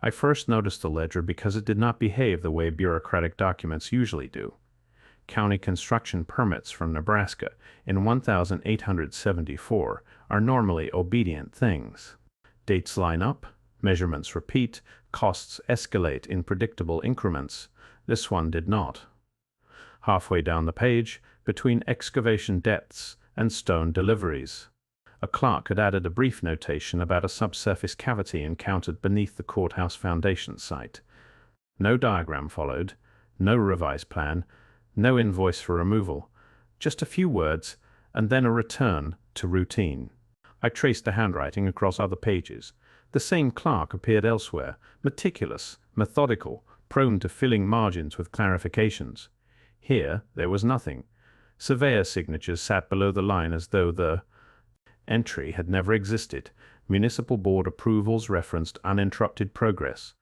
I first noticed the ledger because it did not behave the way bureaucratic documents usually do. County construction permits from Nebraska in 1874 are normally obedient things. Dates line up, measurements repeat, costs escalate in predictable increments. This one did not. Halfway down the page, between excavation depths and stone deliveries, a clerk had added a brief notation about a subsurface cavity encountered beneath the courthouse foundation site. No diagram followed, no revised plan, no invoice for removal, just a few words, and then a return to routine. I traced the handwriting across other pages. The same clerk appeared elsewhere, meticulous, methodical, prone to filling margins with clarifications. Here there was nothing. Surveyor signatures sat below the line as though the entry had never existed. Municipal board approvals referenced uninterrupted progress.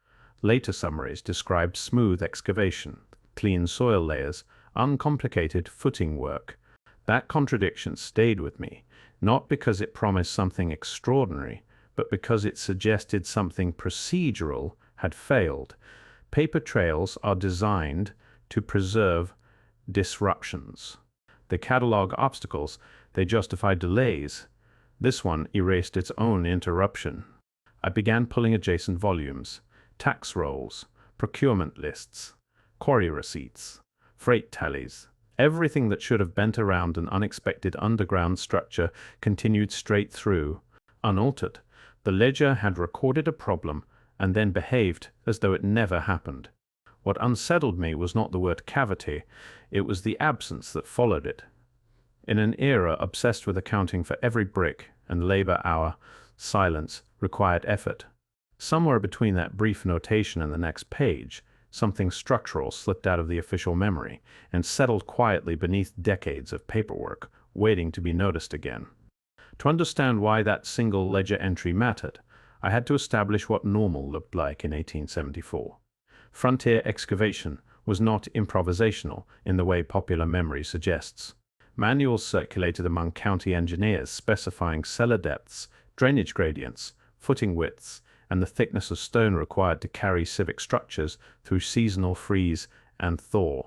Later summaries described smooth excavation, clean soil layers, uncomplicated footing work. That contradiction stayed with me, not because it promised something extraordinary, but because it suggested something procedural had failed. Paper trails are designed to preserve disruptions. They catalog obstacles, they justify delays. This one erased its own interruption. I began pulling adjacent volumes, tax rolls, procurement lists, quarry receipts, freight tallies. Everything that should have bent around an unexpected underground structure continued straight through, unaltered. The ledger had recorded a problem and then behaved as though it never happened. What unsettled me was not the word cavity, it was the absence that followed it. In an era obsessed with accounting for every brick and labor hour, silence required effort. Somewhere between that brief notation and the next page, something structural slipped out of the official memory and settled quietly beneath decades of paperwork, waiting to be noticed again. To understand why that single ledger entry mattered, I had to establish what normal looked like in 1874. Frontier excavation was not improvisational in the way popular memory suggests. Manuals circulated among county engineers specifying cellar depths, drainage gradients, footing widths, and the thickness of stone required to carry civic structures through seasonal freeze and thaw.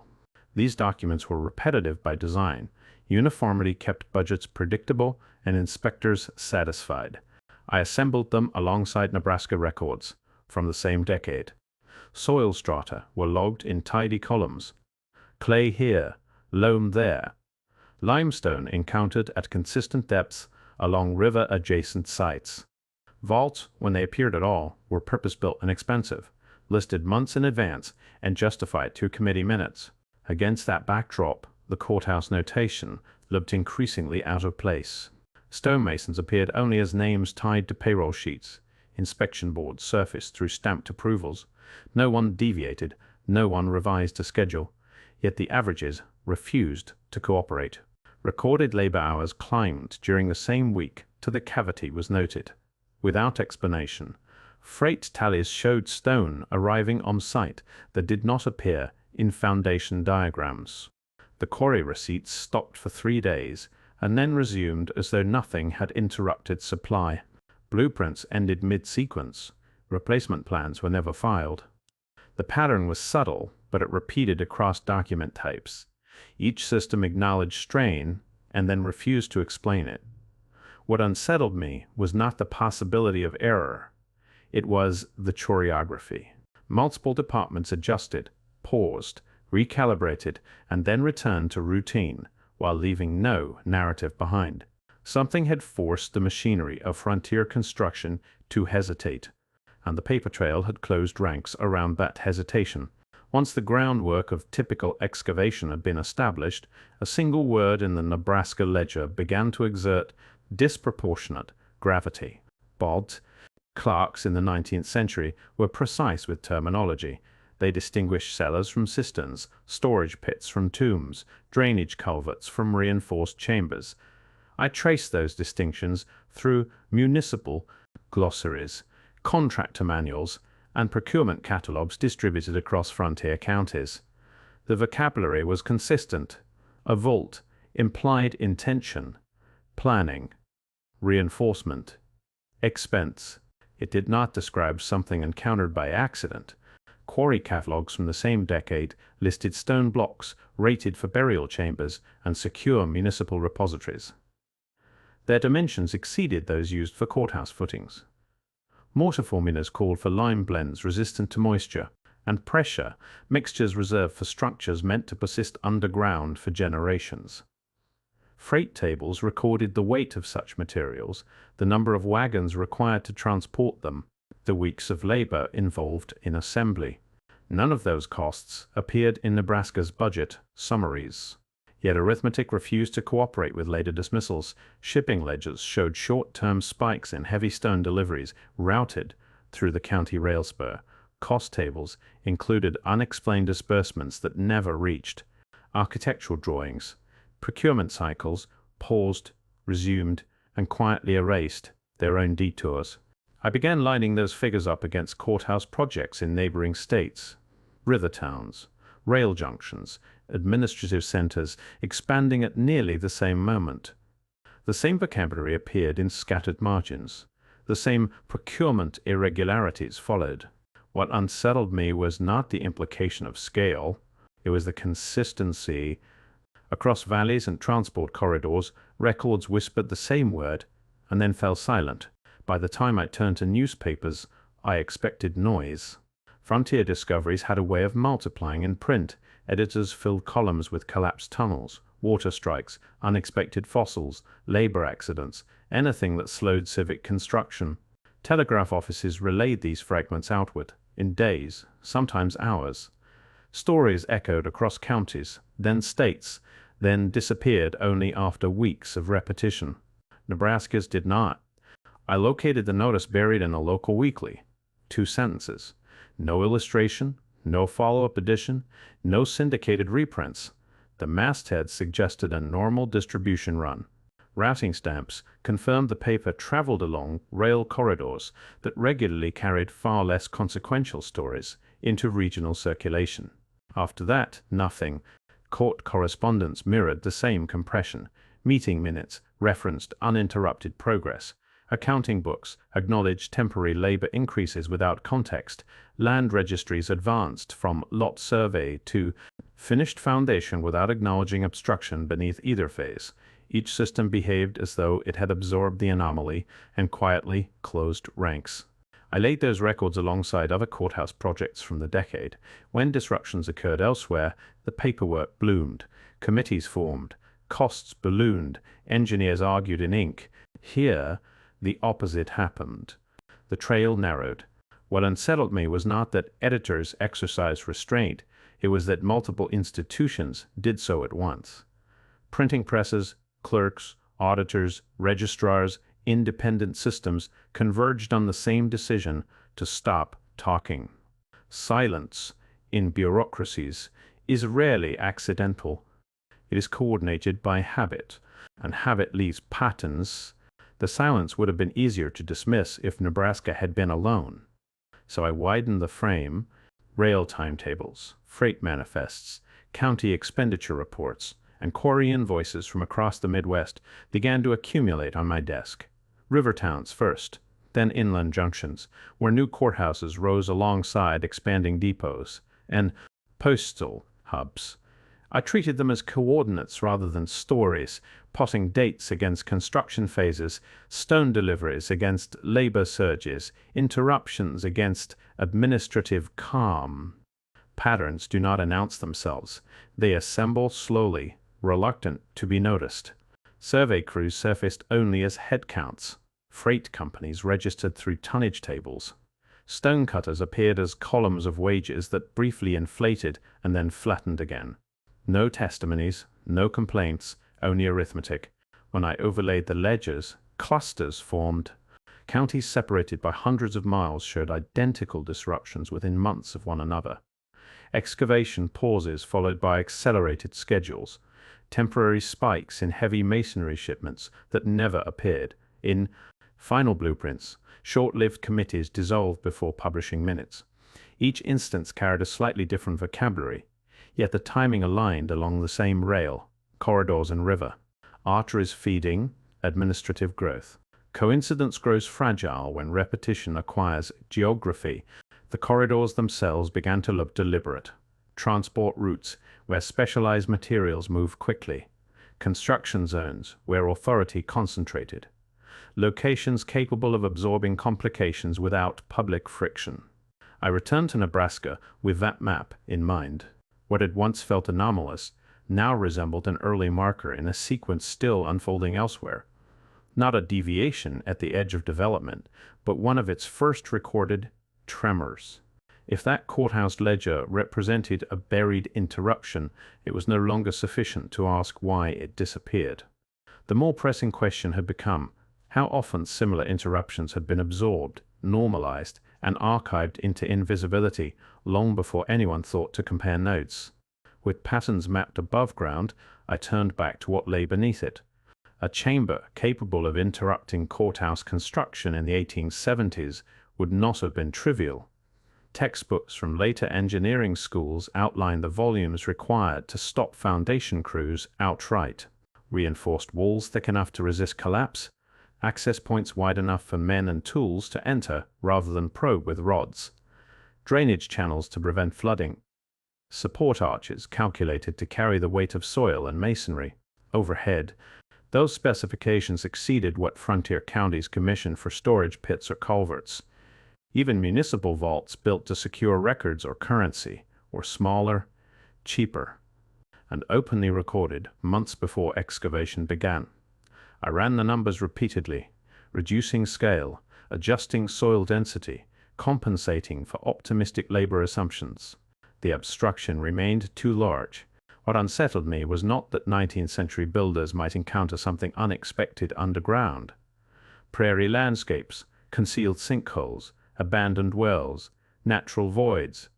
These documents were repetitive by design. Uniformity kept budgets predictable and inspectors satisfied. I assembled them alongside Nebraska records from the same decade. Soil strata were logged in tidy columns. Clay here, loam there. Limestone encountered at consistent depths along river-adjacent sites. Vaults, when they appeared at all, were purpose-built and expensive, listed months in advance, and justified through committee minutes. Against that backdrop, the courthouse notation looked increasingly out of place. Stonemasons appeared only as names tied to payroll sheets. Inspection boards surfaced through stamped approvals. No one deviated, no one revised a schedule, yet the averages refused to cooperate. Recorded labor hours climbed during the same week till the cavity was noted. Without explanation, freight tallies showed stone arriving on site that did not appear in foundation diagrams. The quarry receipts stopped for 3 days and then resumed as though nothing had interrupted supply. Blueprints ended mid-sequence. Replacement plans were never filed. The pattern was subtle, but it repeated across document types. Each system acknowledged strain and then refused to explain it. What unsettled me was not the possibility of error. It was the choreography. Multiple departments adjusted, paused, recalibrated, and then returned to routine, while leaving no narrative behind. Something had forced the machinery of frontier construction to hesitate, and the paper trail had closed ranks around that hesitation. Once the groundwork of typical excavation had been established, a single word in the Nebraska ledger began to exert disproportionate gravity. Bods, clerks in the 19th century, were precise with terminology. They distinguished cellars from cisterns, storage pits from tombs, drainage culverts from reinforced chambers. I traced those distinctions through municipal glossaries, contractor manuals, and procurement catalogs distributed across frontier counties. The vocabulary was consistent. A vault implied intention, planning, reinforcement, expense. It did not describe something encountered by accident. Quarry catalogues from the same decade listed stone blocks rated for burial chambers and secure municipal repositories. Their dimensions exceeded those used for courthouse footings. Mortar formulas called for lime blends resistant to moisture and pressure, mixtures reserved for structures meant to persist underground for generations. Freight tables recorded the weight of such materials, the number of wagons required to transport them, the weeks of labor involved in assembly. None of those costs appeared in Nebraska's budget summaries. Yet arithmetic refused to cooperate with later dismissals. Shipping ledgers showed short-term spikes in heavy stone deliveries routed through the county rail spur. Cost tables included unexplained disbursements that never reached. Architectural drawings, procurement cycles paused, resumed, and quietly erased their own detours. I began lining those figures up against courthouse projects in neighboring states, river towns, rail junctions, administrative centers expanding at nearly the same moment. The same vocabulary appeared in scattered margins. The same procurement irregularities followed. What unsettled me was not the implication of scale, it was the consistency. Across valleys and transport corridors, records whispered the same word and then fell silent. By the time I turned to newspapers, I expected noise. Frontier discoveries had a way of multiplying in print. Editors filled columns with collapsed tunnels, water strikes, unexpected fossils, labor accidents, anything that slowed civic construction. Telegraph offices relayed these fragments outward, in days, sometimes hours. Stories echoed across counties, then states, then disappeared only after weeks of repetition. Nebraska's did not. I located the notice buried in a local weekly. 2 sentences. No illustration, no follow-up edition, no syndicated reprints. The masthead suggested a normal distribution run. Routing stamps confirmed the paper traveled along rail corridors that regularly carried far less consequential stories into regional circulation. After that, nothing. Court correspondence mirrored the same compression. Meeting minutes referenced uninterrupted progress. Accounting books acknowledged temporary labor increases without context. Land registries advanced from lot survey to finished foundation without acknowledging obstruction beneath either phase. Each system behaved as though it had absorbed the anomaly and quietly closed ranks. I laid those records alongside other courthouse projects from the decade. When disruptions occurred elsewhere, the paperwork bloomed, committees formed, costs ballooned, engineers argued in ink. Here, the opposite happened. The trail narrowed. What unsettled me was not that editors exercised restraint, it was that multiple institutions did so at once. Printing presses, clerks, auditors, registrars, independent systems converged on the same decision to stop talking. Silence, in bureaucracies, is rarely accidental. It is coordinated by habit, and habit leaves patterns. The silence would have been easier to dismiss if Nebraska had been alone. So I widened the frame. Rail timetables, freight manifests, county expenditure reports, and quarry invoices from across the Midwest began to accumulate on my desk. River towns first, then inland junctions, where new courthouses rose alongside expanding depots, and postal hubs. I treated them as coordinates rather than stories, plotting dates against construction phases, stone deliveries against labor surges, interruptions against administrative calm. Patterns do not announce themselves. They assemble slowly, reluctant to be noticed. Survey crews surfaced only as headcounts. Freight companies registered through tonnage tables. Stonecutters appeared as columns of wages that briefly inflated and then flattened again. No testimonies, no complaints, only arithmetic. When I overlaid the ledgers, clusters formed. Counties separated by hundreds of miles showed identical disruptions within months of one another. Excavation pauses followed by accelerated schedules. Temporary spikes in heavy masonry shipments that never appeared. In final blueprints, short-lived committees dissolved before publishing minutes. Each instance carried a slightly different vocabulary, yet the timing aligned along the same rail, corridors and river. Arteries feeding, administrative growth. Coincidence grows fragile when repetition acquires geography. The corridors themselves began to look deliberate. Transport routes where specialized materials moved quickly. Construction zones where authority concentrated. Locations capable of absorbing complications without public friction. I returned to Nebraska with that map in mind. What had once felt anomalous now resembled an early marker in a sequence still unfolding elsewhere. Not a deviation at the edge of development, but one of its first recorded tremors. If that courthouse ledger represented a buried interruption, it was no longer sufficient to ask why it disappeared. The more pressing question had become how often similar interruptions had been absorbed, normalized, and archived into invisibility long before anyone thought to compare notes. With patterns mapped above ground, I turned back to what lay beneath it. A chamber capable of interrupting courthouse construction in the 1870s would not have been trivial. Textbooks from later engineering schools outlined the volumes required to stop foundation crews outright. Reinforced walls thick enough to resist collapse, access points wide enough for men and tools to enter rather than probe with rods, drainage channels to prevent flooding, support arches calculated to carry the weight of soil and masonry. Overhead, those specifications exceeded what frontier counties commissioned for storage pits or culverts. Even municipal vaults built to secure records or currency were smaller, cheaper, and openly recorded months before excavation began. I ran the numbers repeatedly, reducing scale, adjusting soil density, compensating for optimistic labor assumptions. The obstruction remained too large. What unsettled me was not that 19th century builders might encounter something unexpected underground. Prairie landscapes, concealed sinkholes, abandoned wells, natural voids.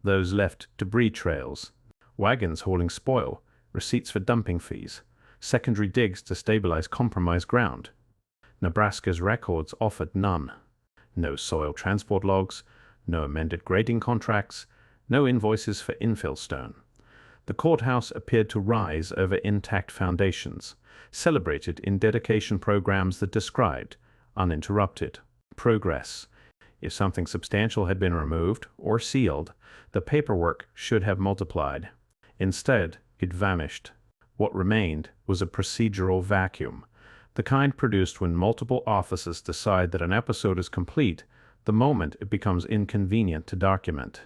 Those left debris trails, wagons hauling spoil, receipts for dumping fees, secondary digs to stabilize compromised ground. Nebraska's records offered none. No soil transport logs, no amended grading contracts, no invoices for infill stone. The courthouse appeared to rise over intact foundations, celebrated in dedication programs that described uninterrupted progress. If something substantial had been removed or sealed, the paperwork should have multiplied. Instead, it vanished. What remained was a procedural vacuum, the kind produced when multiple offices decide that an episode is complete the moment it becomes inconvenient to document.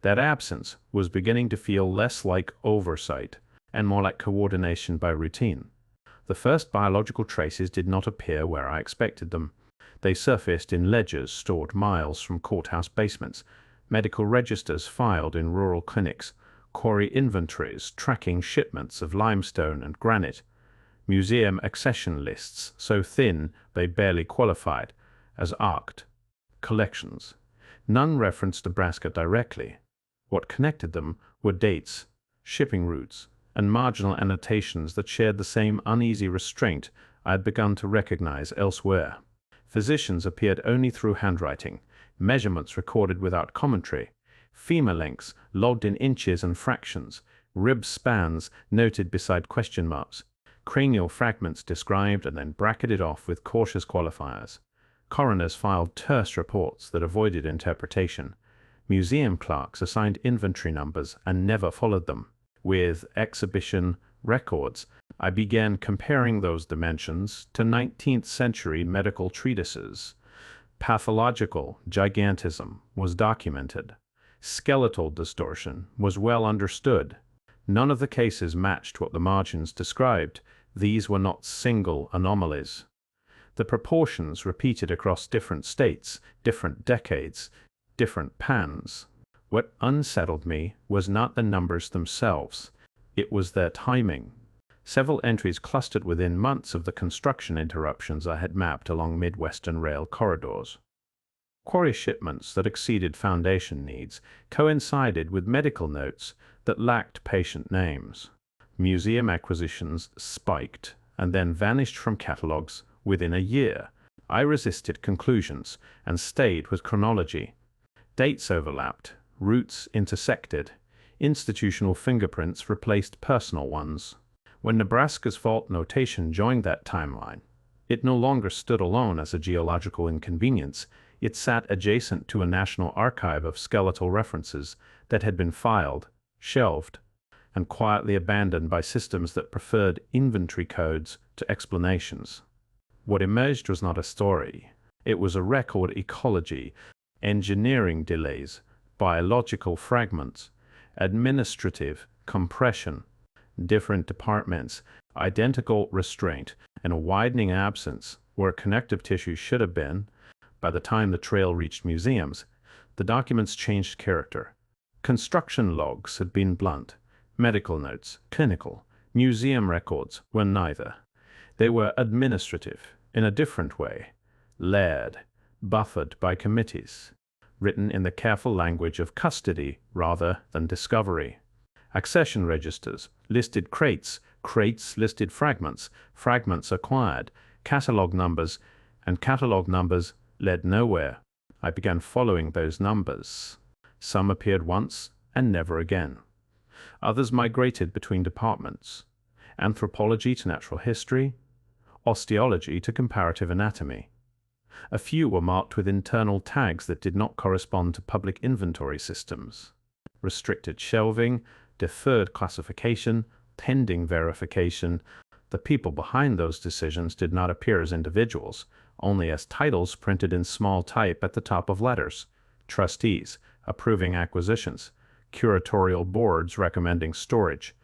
That absence was beginning to feel less like oversight and more like coordination by routine. The first biological traces did not appear where I expected them. They surfaced in ledgers stored miles from courthouse basements, medical registers filed in rural clinics, quarry inventories tracking shipments of limestone and granite, museum accession lists so thin they barely qualified as ARCed collections. None referenced Nebraska directly. What connected them were dates, shipping routes, and marginal annotations that shared the same uneasy restraint I had begun to recognize elsewhere. Physicians appeared only through handwriting, measurements recorded without commentary, femur lengths logged in inches and fractions, rib spans noted beside question marks, cranial fragments described and then bracketed off with cautious qualifiers. Coroners filed terse reports that avoided interpretation. Museum clerks assigned inventory numbers and never followed them. With exhibition records, I began comparing those dimensions to 19th century medical treatises. Pathological gigantism was documented. Skeletal distortion was well understood. None of the cases matched what the margins described. These were not single anomalies. The proportions repeated across different states, different decades, different pans. What unsettled me was not the numbers themselves. It was their timing. Several entries clustered within months of the construction interruptions I had mapped along Midwestern rail corridors. Quarry shipments that exceeded foundation needs coincided with medical notes that lacked patient names. Museum acquisitions spiked and then vanished from catalogs within a year. I resisted conclusions and stayed with chronology. Dates overlapped, routes intersected, institutional fingerprints replaced personal ones. When Nebraska's vault notation joined that timeline, It no longer stood alone as a geological inconvenience. It sat adjacent to a national archive of skeletal references that had been filed, shelved, and quietly abandoned by systems that preferred inventory codes to explanations. What emerged was not a story. It was a record ecology, engineering delays, biological fragments, administrative compression, different departments, identical restraint, and a widening absence where connective tissue should have been. By the time the trail reached museums, the documents changed character. Construction logs had been blunt, medical notes, clinical, museum records were neither. They were administrative, in a different way, layered, buffered by committees, written in the careful language of custody rather than discovery. Accession registers listed crates, crates listed fragments, fragments acquired, catalog numbers, and catalog numbers led nowhere. I began following those numbers. Some appeared once and never again. Others migrated between departments, anthropology to natural history, osteology to comparative anatomy. A few were marked with internal tags that did not correspond to public inventory systems. Restricted shelving, deferred classification, pending verification. The people behind those decisions did not appear as individuals, only as titles printed in small type at the top of letters. Trustees approving acquisitions, curatorial boards recommending storage,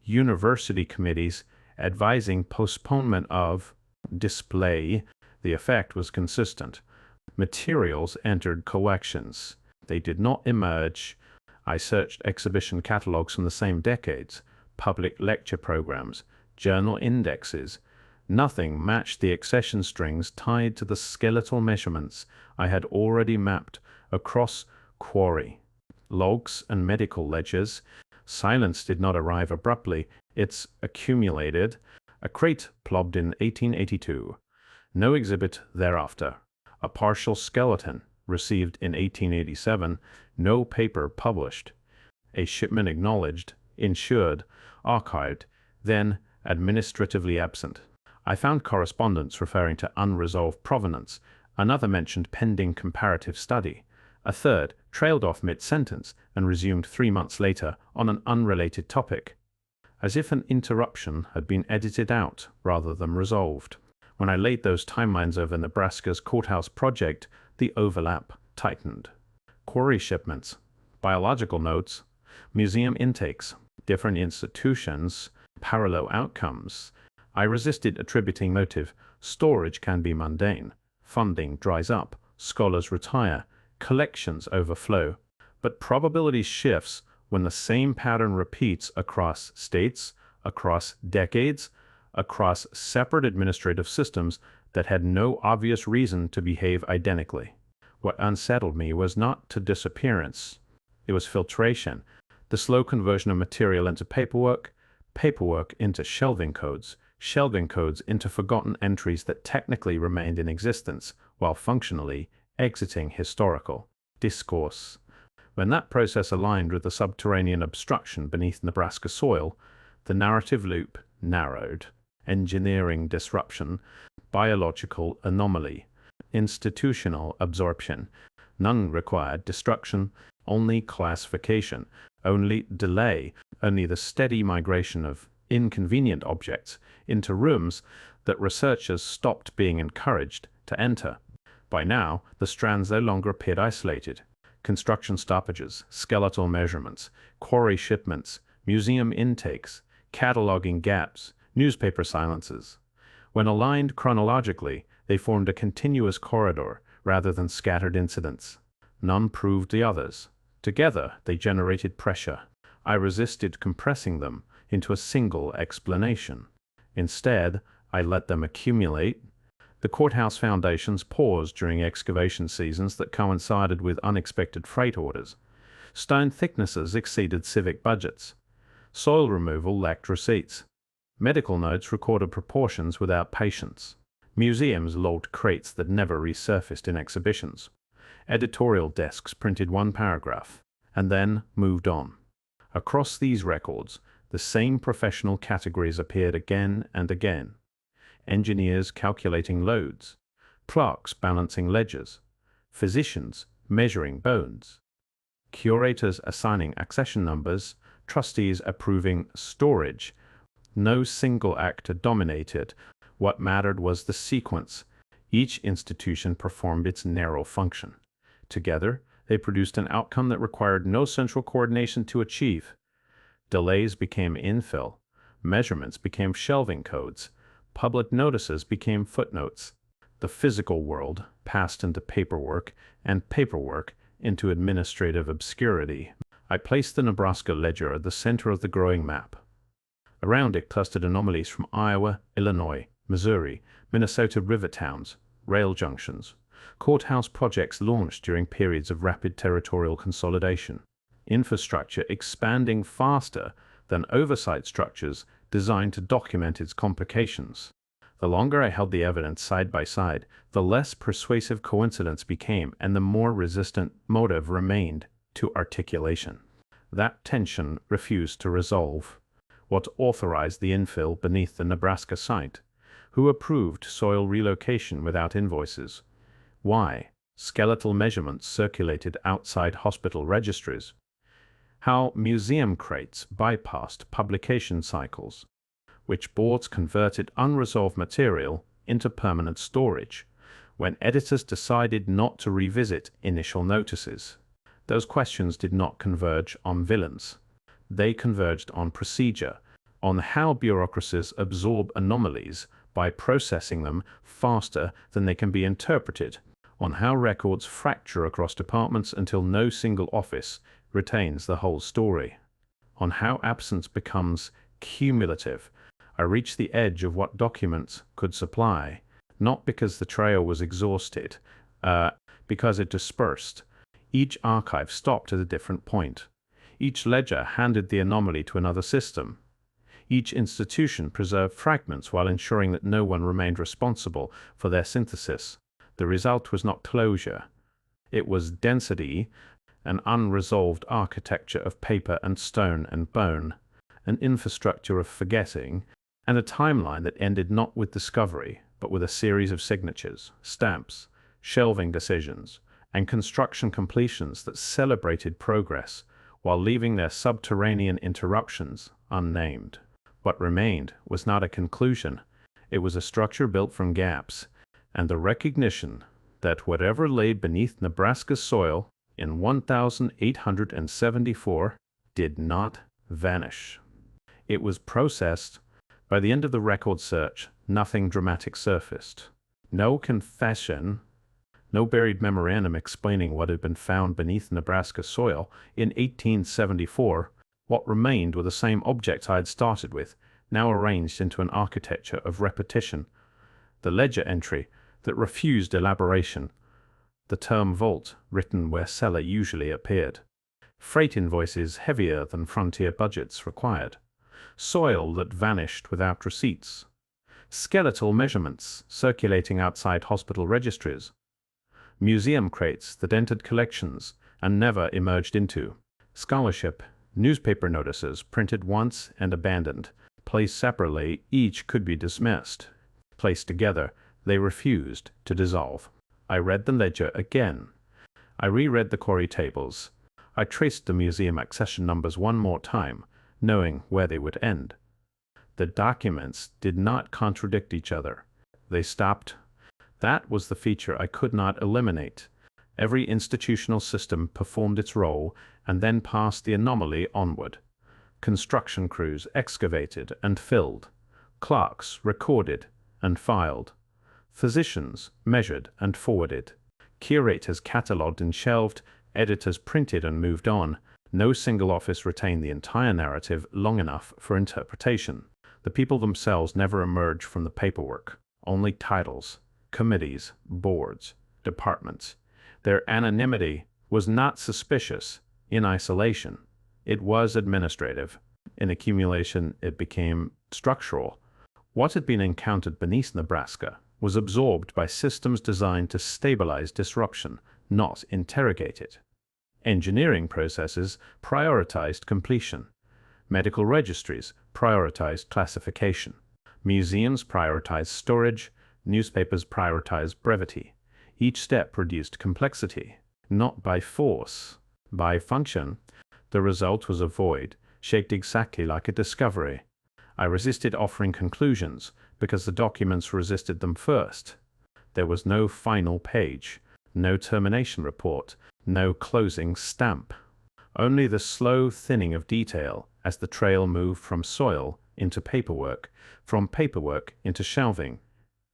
university committees advising postponement of display. The effect was consistent. Materials entered collections. They did not emerge. I searched exhibition catalogs from the same decades, public lecture programs, journal indexes. Nothing matched the accession strings tied to the skeletal measurements I had already mapped across quarry. Logs and medical ledgers. Silence did not arrive abruptly. It's accumulated. A crate plobbed in 1882. No exhibit thereafter. A partial skeleton received in 1887. No paper published. A shipment acknowledged, insured, archived, then administratively absent. I found correspondence referring to unresolved provenance. Another mentioned pending comparative study. A third trailed off mid-sentence and resumed 3 months later on an unrelated topic, as if an interruption had been edited out rather than resolved. When I laid those timelines over Nebraska's courthouse project, the overlap tightened. Quarry shipments, biological notes, museum intakes, different institutions, parallel outcomes. I resisted attributing motive. Storage can be mundane. Funding dries up. Scholars retire. Collections overflow. But probability shifts when the same pattern repeats across states, across decades, across separate administrative systems that had no obvious reason to behave identically. What unsettled me was not to disappearance. It was filtration, the slow conversion of material into paperwork, paperwork into shelving codes into forgotten entries that technically remained in existence while functionally exiting historical discourse. When that process aligned with the subterranean obstruction beneath Nebraska soil, the narrative loop narrowed. Engineering disruption, biological anomaly, institutional absorption. None required destruction, only classification, only delay, only the steady migration of inconvenient objects into rooms that researchers stopped being encouraged to enter. By now, the strands no longer appeared isolated. Construction stoppages, skeletal measurements, quarry shipments, museum intakes, cataloging gaps, newspaper silences. When aligned chronologically, they formed a continuous corridor rather than scattered incidents. None proved the others. Together, they generated pressure. I resisted compressing them into a single explanation. Instead, I let them accumulate. The courthouse foundations paused during excavation seasons that coincided with unexpected freight orders. Stone thicknesses exceeded civic budgets. Soil removal lacked receipts. Medical notes recorded proportions without patience. Museums logged crates that never resurfaced in exhibitions. Editorial desks printed one paragraph, and then moved on. Across these records, the same professional categories appeared again and again. engineers calculating loads, clerks balancing ledgers, physicians measuring bones, curators assigning accession numbers, trustees approving storage. No single actor dominated. What mattered was the sequence. Each institution performed its narrow function. Together, they produced an outcome that required no central coordination to achieve. Delays became infill, measurements became shelving codes, public notices became footnotes. The physical world passed into paperwork, and paperwork into administrative obscurity. I placed the Nebraska ledger at the center of the growing map. Around it clustered anomalies from Iowa, Illinois, Missouri, Minnesota river towns, rail junctions, courthouse projects launched during periods of rapid territorial consolidation, infrastructure expanding faster than oversight structures designed to document its complications. The longer I held the evidence side by side, the less persuasive coincidence became and the more resistant motive remained to articulation. That tension refused to resolve. What authorized the infill beneath the Nebraska site? Who approved soil relocation without invoices? Why? Skeletal measurements circulated outside hospital registries. How museum crates bypassed publication cycles. Which boards converted unresolved material into permanent storage when editors decided not to revisit initial notices. Those questions did not converge on villains. They converged on procedure, on how bureaucracies absorb anomalies by processing them faster than they can be interpreted, on how records fracture across departments until no single office retains the whole story, on how absence becomes cumulative. I reached the edge of what documents could supply, not because the trail was exhausted, because it dispersed. Each archive stopped at a different point. Each ledger handed the anomaly to another system. Each institution preserved fragments while ensuring that no one remained responsible for their synthesis. The result was not closure. It was density, an unresolved architecture of paper and stone and bone, an infrastructure of forgetting, and a timeline that ended not with discovery, but with a series of signatures, stamps, shelving decisions, and construction completions that celebrated progress while leaving their subterranean interruptions unnamed. What remained was not a conclusion. It was a structure built from gaps, and the recognition that whatever lay beneath Nebraska's soil in 1874 did not vanish. It was processed. By the end of the record search, nothing dramatic surfaced. No confession, no buried memorandum explaining what had been found beneath Nebraska soil in 1874. What remained were the same objects I had started with, now arranged into an architecture of repetition. The ledger entry that refused elaboration. The term vault written where cellar usually appeared. Freight invoices heavier than frontier budgets required. Soil that vanished without receipts. Skeletal measurements circulating outside hospital registries. Museum crates that entered collections and never emerged into. Scholarship, newspaper notices printed once and abandoned. Placed separately, each could be dismissed. Placed together, they refused to dissolve. I read the ledger again. I reread the query tables. I traced the museum accession numbers one more time, knowing where they would end. The documents did not contradict each other. They stopped. That was the feature I could not eliminate. Every institutional system performed its role and then passed the anomaly onward. Construction crews excavated and filled. Clerks recorded and filed. Physicians measured and forwarded. Curators catalogued and shelved. Editors printed and moved on. No single office retained the entire narrative long enough for interpretation. The people themselves never emerged from the paperwork. Only titles, committees, boards, departments. Their anonymity was not suspicious in isolation. It was administrative. In accumulation, it became structural. What had been encountered beneath Nebraska was absorbed by systems designed to stabilize disruption, not interrogate it. Engineering processes prioritized completion. Medical registries prioritized classification. Museums prioritized storage, newspapers prioritized brevity. Each step reduced complexity, not by force, by function. The result was a void, shaped exactly like a discovery. I resisted offering conclusions because the documents resisted them first. There was no final page, no termination report, no closing stamp. Only the slow thinning of detail as the trail moved from soil into paperwork, from paperwork into shelving,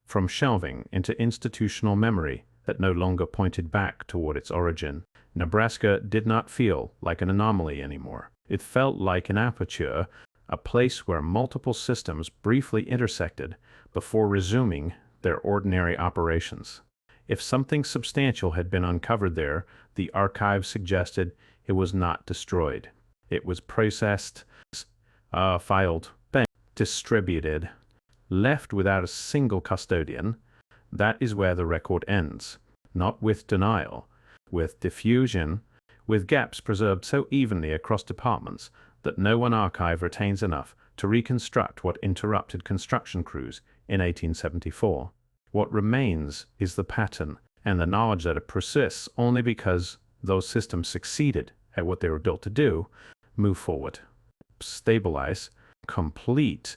from shelving into institutional memory that no longer pointed back toward its origin. Nebraska did not feel like an anomaly anymore. It felt like an aperture, a place where multiple systems briefly intersected before resuming their ordinary operations. If something substantial had been uncovered there, the archive suggested it was not destroyed. It was processed, filed, distributed, left without a single custodian. That is where the record ends, not with denial, with diffusion, with gaps preserved so evenly across departments that no one archive retains enough to reconstruct what interrupted construction crews in 1874. What remains is the pattern and the knowledge that it persists only because those systems succeeded at what they were built to do: move forward, stabilize, complete,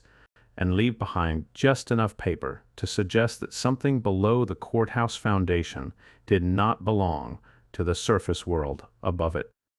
and leave behind just enough paper to suggest that something below the courthouse foundation did not belong to the surface world above it.